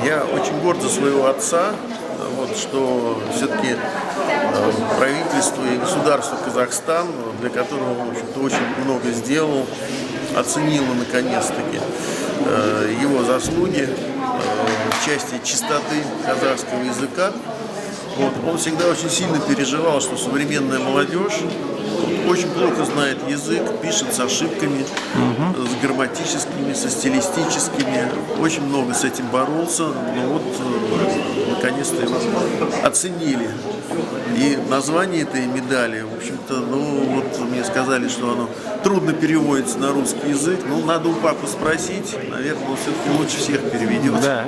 Я очень горд за своего отца, вот, что все-таки правительство и государство Казахстан, для которого, в общем-то, очень много сделал, оценило наконец-таки его заслуги в части чистоты казахского языка. Вот, он всегда очень сильно переживал, что современная молодежь очень плохо знает язык, пишет с ошибками, с грамматическими, со стилистическими. Очень много с этим боролся, но вот наконец-то его оценили. И название этой медали, в общем-то, ну вот мне сказали, что оно трудно переводится на русский язык. Ну, надо у папы спросить, наверное, он все-таки лучше всех переведет. Да.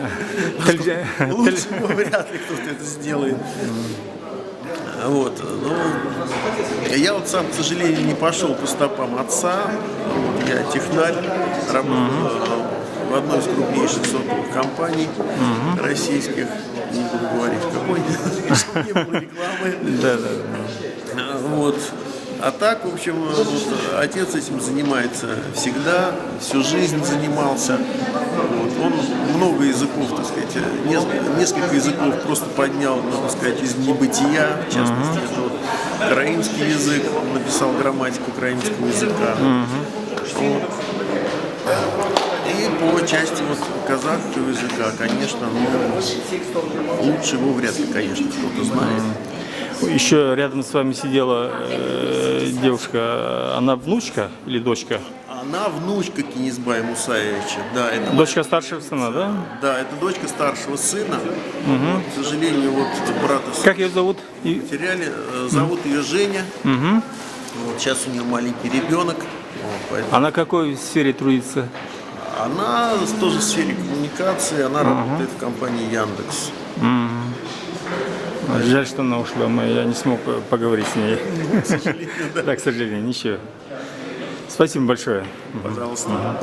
Лучше вряд ли кто-то это сделает. Вот, ну, я вот сам, к сожалению, не пошел по стопам отца. Вот, я технарь, работал в одной из крупнейших сотовых компаний российских, не буду говорить какой, чтобы не было рекламы. Вот. А так, в общем, вот, отец этим занимается всегда, всю жизнь занимался. Вот, он много языков, так сказать, несколько языков просто поднял, можно сказать, из небытия. В частности, это вот украинский язык, он написал грамматику украинского языка. Вот. И по части вот казахского языка, конечно, ну, лучше его вряд ли, конечно, кто-то знает. Еще рядом с вами сидела девушка, она внучка или дочка? Она внучка Кинизбая Мусаевича. Да, это дочка старшего сына, да? Да, это дочка старшего сына. Вот, к сожалению, вот брата как ее зовут? Потеряли. Зовут ее Женя. Вот, сейчас у нее маленький ребенок. Вот, поэтому... Она в какой сфере трудится? Она тоже в сфере коммуникации. Она работает в компании Яндекс. Жаль, что она ушла, я не смог поговорить с ней. К сожалению, да. Да, к сожалению, ничего. Спасибо большое. Пожалуйста.